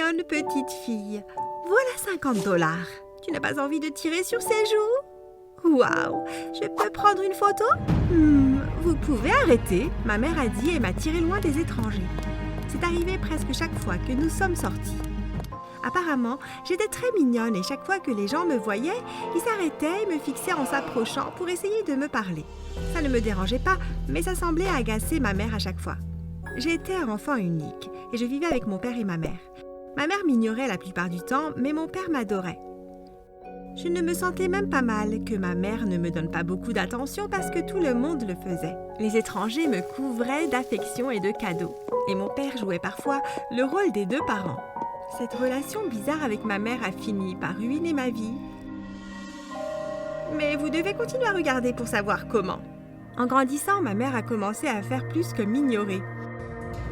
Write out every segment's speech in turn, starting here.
mignonne petite fille. Voilà $50. Tu n'as pas envie de tirer sur ses joues? Waouh! Je peux prendre une photo? Vous pouvez arrêter, ma mère a dit et m'a tiré loin des étrangers. C'est arrivé presque chaque fois que nous sommes sortis. Apparemment, j'étais très mignonne et chaque fois que les gens me voyaient, ils s'arrêtaient et me fixaient en s'approchant pour essayer de me parler. Ça ne me dérangeait pas, mais ça semblait agacer ma mère à chaque fois. J'étais enfant unique et je vivais avec mon père et ma mère. Ma mère m'ignorait la plupart du temps, mais mon père m'adorait. Je ne me sentais même pas mal que ma mère ne me donne pas beaucoup d'attention parce que tout le monde le faisait. Les étrangers me couvraient d'affection et de cadeaux. Et mon père jouait parfois le rôle des deux parents. Cette relation bizarre avec ma mère a fini par ruiner ma vie. Mais vous devez continuer à regarder pour savoir comment. En grandissant, ma mère a commencé à faire plus que m'ignorer.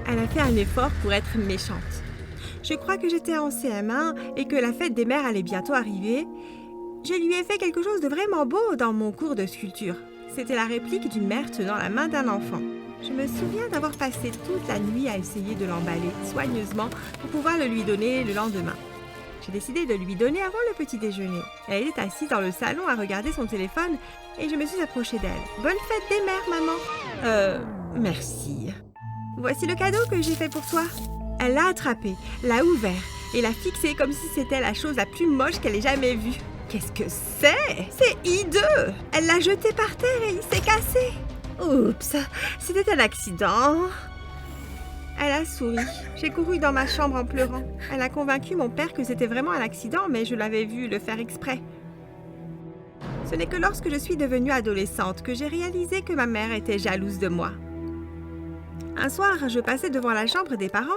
Elle a fait un effort pour être méchante. Je crois que j'étais en CM1 et que la fête des mères allait bientôt arriver. Je lui ai fait quelque chose de vraiment beau dans mon cours de sculpture. C'était la réplique d'une mère tenant la main d'un enfant. Je me souviens d'avoir passé toute la nuit à essayer de l'emballer soigneusement pour pouvoir le lui donner le lendemain. J'ai décidé de lui donner avant le petit déjeuner. Elle était assise dans le salon à regarder son téléphone et je me suis approchée d'elle. « Bonne fête des mères, maman !»« Merci. Voici le cadeau que j'ai fait pour toi. » Elle l'a attrapé, l'a ouvert et l'a fixé comme si c'était la chose la plus moche qu'elle ait jamais vue. Qu'est-ce que c'est? C'est hideux! Elle l'a jeté par terre et il s'est cassé. Oups, c'était un accident. Elle a souri. J'ai couru dans ma chambre en pleurant. Elle a convaincu mon père que c'était vraiment un accident, mais je l'avais vu le faire exprès. Ce n'est que lorsque je suis devenue adolescente que j'ai réalisé que ma mère était jalouse de moi. Un soir, je passais devant la chambre des parents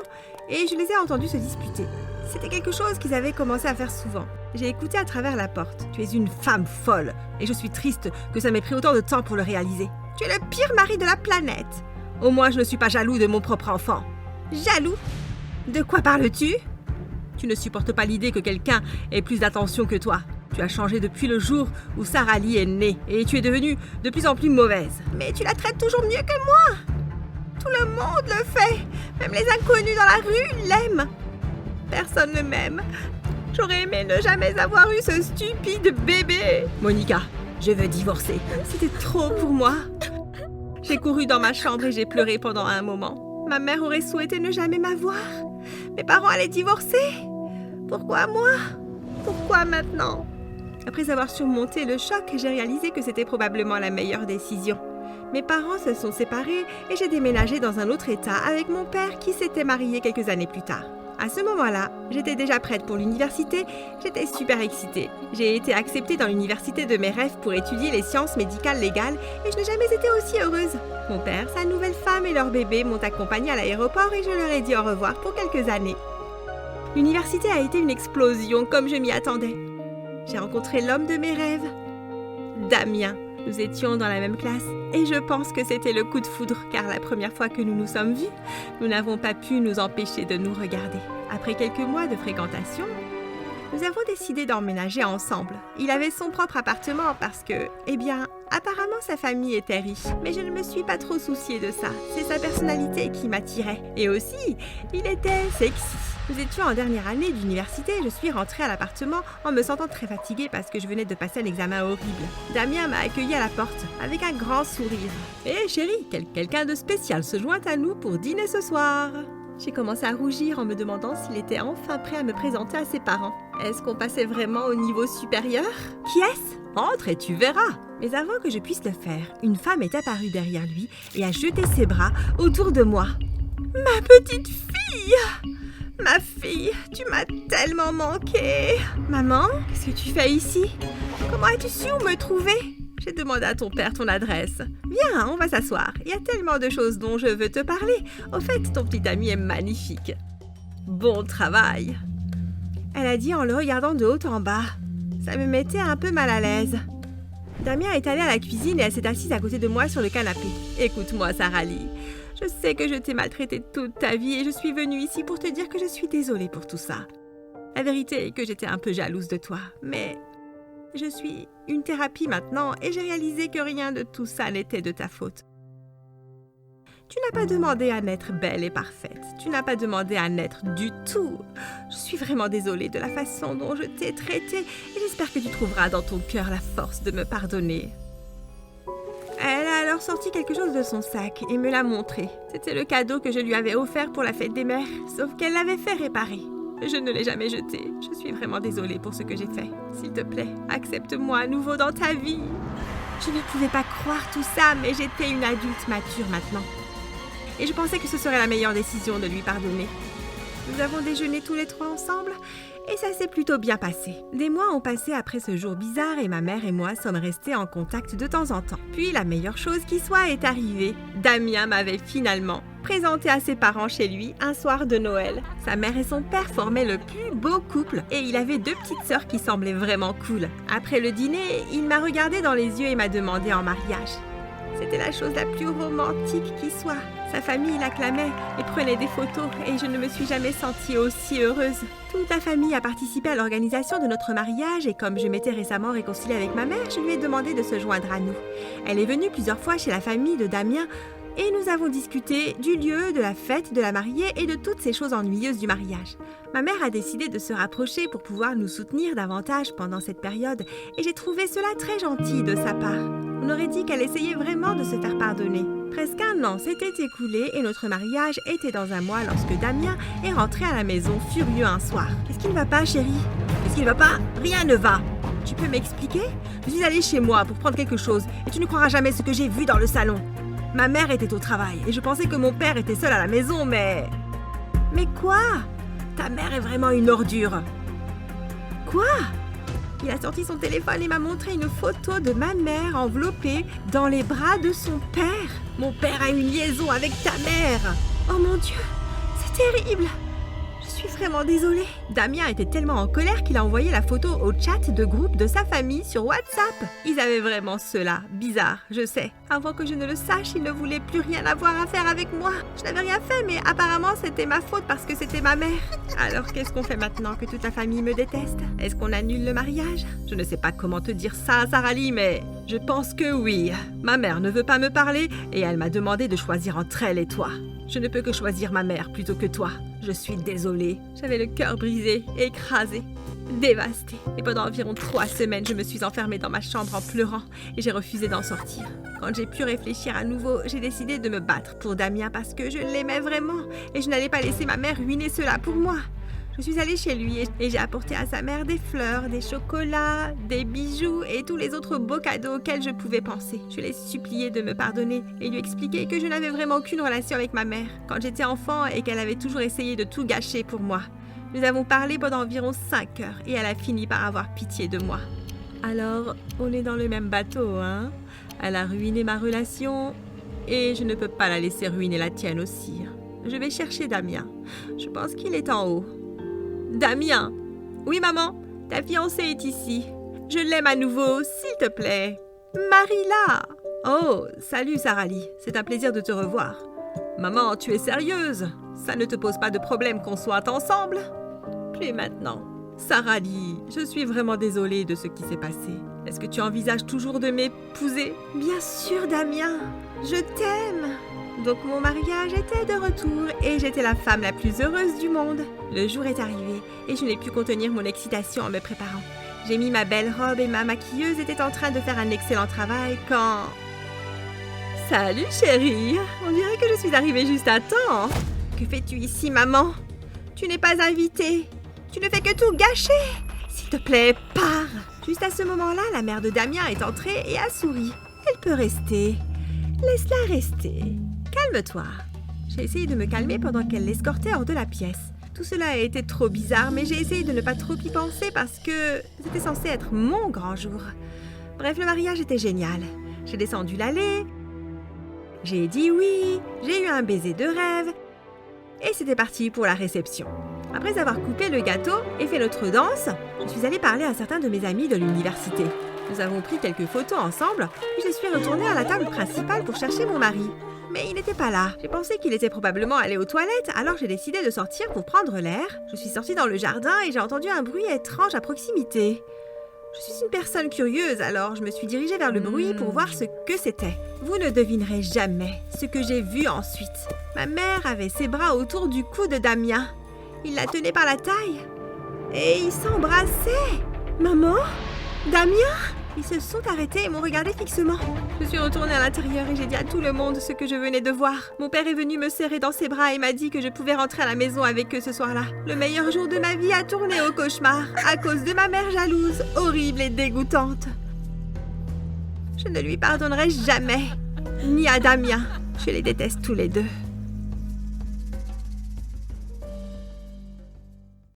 et je les ai entendus se disputer. C'était quelque chose qu'ils avaient commencé à faire souvent. J'ai écouté à travers la porte. « Tu es une femme folle et je suis triste que ça m'ait pris autant de temps pour le réaliser. Tu es le pire mari de la planète. Au moins, je ne suis pas jaloux de mon propre enfant. » Jaloux? De quoi parles-tu? Tu ne supportes pas l'idée que quelqu'un ait plus d'attention que toi. Tu as changé depuis le jour où Sarah Lee est née et tu es devenue de plus en plus mauvaise. Mais tu la traites toujours mieux que moi. Tout le monde le fait. Même les inconnus dans la rue l'aiment. Personne ne m'aime. J'aurais aimé ne jamais avoir eu ce stupide bébé. Monica, je veux divorcer. C'était trop pour moi. J'ai couru dans ma chambre et j'ai pleuré pendant un moment. Ma mère aurait souhaité ne jamais m'avoir. Mes parents allaient divorcer. Pourquoi moi? Pourquoi maintenant? Après avoir surmonté le choc, j'ai réalisé que c'était probablement la meilleure décision. Mes parents se sont séparés et j'ai déménagé dans un autre état avec mon père qui s'était marié quelques années plus tard. À ce moment-là, j'étais déjà prête pour l'université, j'étais super excitée. J'ai été acceptée dans l'université de mes rêves pour étudier les sciences médicales légales et je n'ai jamais été aussi heureuse. Mon père, sa nouvelle femme et leur bébé m'ont accompagnée à l'aéroport et je leur ai dit au revoir pour quelques années. L'université a été une explosion comme je m'y attendais. J'ai rencontré l'homme de mes rêves, Damien. Nous étions dans la même classe et je pense que c'était le coup de foudre car la première fois que nous nous sommes vus, nous n'avons pas pu nous empêcher de nous regarder. Après quelques mois de fréquentation, nous avons décidé d'emménager ensemble. Il avait son propre appartement parce que, apparemment sa famille était riche. Mais je ne me suis pas trop souciée de ça. C'est sa personnalité qui m'attirait. Et aussi, il était sexy. Nous étions en dernière année d'université et je suis rentrée à l'appartement en me sentant très fatiguée parce que je venais de passer un examen horrible. Damien m'a accueillie à la porte avec un grand sourire. « Hé chérie, quelqu'un de spécial se joint à nous pour dîner ce soir !» J'ai commencé à rougir en me demandant s'il était enfin prêt à me présenter à ses parents. Est-ce qu'on passait vraiment au niveau supérieur? Qui est-ce? Entre et tu verras. Mais avant que je puisse le faire, une femme est apparue derrière lui et a jeté ses bras autour de moi. Ma petite fille! Ma fille, tu m'as tellement manqué. Maman, qu'est-ce que tu fais ici? Comment as-tu su où me trouver? J'ai demandé à ton père ton adresse. Viens, on va s'asseoir. Il y a tellement de choses dont je veux te parler. Au fait, ton petit ami est magnifique. Bon travail. Elle a dit en le regardant de haut en bas. Ça me mettait un peu mal à l'aise. Damien est allé à la cuisine et elle s'est assise à côté de moi sur le canapé. Écoute-moi, Sarah Lee. Je sais que je t'ai maltraitée toute ta vie et je suis venue ici pour te dire que je suis désolée pour tout ça. La vérité est que j'étais un peu jalouse de toi, mais je suis une thérapie maintenant et j'ai réalisé que rien de tout ça n'était de ta faute. Tu n'as pas demandé à naître belle et parfaite. Tu n'as pas demandé à naître du tout. Je suis vraiment désolée de la façon dont je t'ai traitée et j'espère que tu trouveras dans ton cœur la force de me pardonner. » Elle a alors sorti quelque chose de son sac et me l'a montré. C'était le cadeau que je lui avais offert pour la fête des mères, sauf qu'elle l'avait fait réparer. Je ne l'ai jamais jeté. Je suis vraiment désolée pour ce que j'ai fait. S'il te plaît, accepte-moi à nouveau dans ta vie. Je ne pouvais pas croire tout ça, mais j'étais une adulte mature maintenant. Et je pensais que ce serait la meilleure décision de lui pardonner. Nous avons déjeuné tous les trois ensemble et ça s'est plutôt bien passé. Des mois ont passé après ce jour bizarre et ma mère et moi sommes restés en contact de temps en temps. Puis la meilleure chose qui soit est arrivée. Damien m'avait finalement présenté à ses parents chez lui un soir de Noël. Sa mère et son père formaient le plus beau couple et il avait 2 petites sœurs qui semblaient vraiment cool. Après le dîner, il m'a regardé dans les yeux et m'a demandé en mariage. C'était la chose la plus romantique qui soit. Sa famille l'acclamait et prenait des photos et je ne me suis jamais sentie aussi heureuse. Toute la famille a participé à l'organisation de notre mariage et comme je m'étais récemment réconciliée avec ma mère, je lui ai demandé de se joindre à nous. Elle est venue plusieurs fois chez la famille de Damien et nous avons discuté du lieu, de la fête, de la mariée et de toutes ces choses ennuyeuses du mariage. Ma mère a décidé de se rapprocher pour pouvoir nous soutenir davantage pendant cette période et j'ai trouvé cela très gentil de sa part. On aurait dit qu'elle essayait vraiment de se faire pardonner. Presque 1 an s'était écoulé et notre mariage était dans 1 mois lorsque Damien est rentré à la maison furieux un soir. « Qu'est-ce qui ne va pas, chérie ? Qu'est-ce qui ne va pas ? Rien ne va !» Tu peux m'expliquer ? Je suis allée chez moi pour prendre quelque chose et tu ne croiras jamais ce que j'ai vu dans le salon. Ma mère était au travail et je pensais que mon père était seul à la maison, mais... Mais quoi ? Ta mère est vraiment une ordure. Quoi ? Il a sorti son téléphone et m'a montré une photo de ma mère enveloppée dans les bras de son père. Mon père a une liaison avec ta mère. Oh mon Dieu, c'est terrible. Je suis vraiment désolée. Damien était tellement en colère qu'il a envoyé la photo au chat de groupe de sa famille sur WhatsApp. Ils avaient vraiment cela. Bizarre, je sais. Avant que je ne le sache, il ne voulait plus rien avoir à faire avec moi. Je n'avais rien fait, mais apparemment c'était ma faute parce que c'était ma mère. Alors qu'est-ce qu'on fait maintenant que toute la famille me déteste? Est-ce qu'on annule le mariage? Je ne sais pas comment te dire ça, Sarah Lee, mais je pense que oui. Ma mère ne veut pas me parler et elle m'a demandé de choisir entre elle et toi. Je ne peux que choisir ma mère plutôt que toi. Je suis désolée. J'avais le cœur brisé, écrasé, dévasté. Et pendant environ 3 semaines, je me suis enfermée dans ma chambre en pleurant et j'ai refusé d'en sortir. Quand j'ai pu réfléchir à nouveau, j'ai décidé de me battre pour Damien parce que je l'aimais vraiment et je n'allais pas laisser ma mère ruiner cela pour moi. Je suis allée chez lui et j'ai apporté à sa mère des fleurs, des chocolats, des bijoux et tous les autres beaux cadeaux auxquels je pouvais penser. Je l'ai supplié de me pardonner et lui expliquer que je n'avais vraiment aucune relation avec ma mère quand j'étais enfant et qu'elle avait toujours essayé de tout gâcher pour moi. Nous avons parlé pendant environ 5 heures et elle a fini par avoir pitié de moi. Alors, on est dans le même bateau, hein? Elle a ruiné ma relation et je ne peux pas la laisser ruiner la tienne aussi. Je vais chercher Damien. Je pense qu'il est en haut. Damien! Oui, maman, ta fiancée est ici. Je l'aime à nouveau, s'il te plaît. Marie-là! Oh, salut Sarah Lee, c'est un plaisir de te revoir. Maman, tu es sérieuse? Ça ne te pose pas de problème qu'on soit ensemble? Plus maintenant. Sarah Lee, je suis vraiment désolée de ce qui s'est passé. Est-ce que tu envisages toujours de m'épouser? Bien sûr, Damien, je t'aime. Donc mon mariage était de retour et j'étais la femme la plus heureuse du monde. Le jour est arrivé et je n'ai pu contenir mon excitation en me préparant. J'ai mis ma belle robe et ma maquilleuse était en train de faire un excellent travail quand... Salut chérie, on dirait que je suis arrivée juste à temps. Que fais-tu ici, maman? Tu n'es pas invitée. Tu ne fais que tout gâcher. S'il te plaît, pars. Juste à ce moment-là, la mère de Damien est entrée et a souri. Elle peut rester. Laisse-la rester. Calme-toi. J'ai essayé de me calmer pendant qu'elle l'escortait hors de la pièce. Tout cela a été trop bizarre, mais j'ai essayé de ne pas trop y penser parce que c'était censé être mon grand jour. Bref, le mariage était génial. J'ai descendu l'allée, j'ai dit oui, j'ai eu un baiser de rêve et c'était parti pour la réception. Après avoir coupé le gâteau et fait notre danse, je suis allée parler à certains de mes amis de l'université. Nous avons pris quelques photos ensemble, puis je suis retournée à la table principale pour chercher mon mari. Mais il n'était pas là. J'ai pensé qu'il était probablement allé aux toilettes, alors j'ai décidé de sortir pour prendre l'air. Je suis sortie dans le jardin et j'ai entendu un bruit étrange à proximité. Je suis une personne curieuse, alors je me suis dirigée vers le bruit pour voir ce que c'était. Vous ne devinerez jamais ce que j'ai vu ensuite. Ma mère avait ses bras autour du cou de Damien. Il la tenait par la taille et ils s'embrassaient. Maman? Damien? Ils se sont arrêtés et m'ont regardé fixement. Je suis retournée à l'intérieur et j'ai dit à tout le monde ce que je venais de voir. Mon père est venu me serrer dans ses bras et m'a dit que je pouvais rentrer à la maison avec eux ce soir-là. Le meilleur jour de ma vie a tourné au cauchemar à cause de ma mère jalouse, horrible et dégoûtante. Je ne lui pardonnerai jamais, ni à Damien. Je les déteste tous les deux.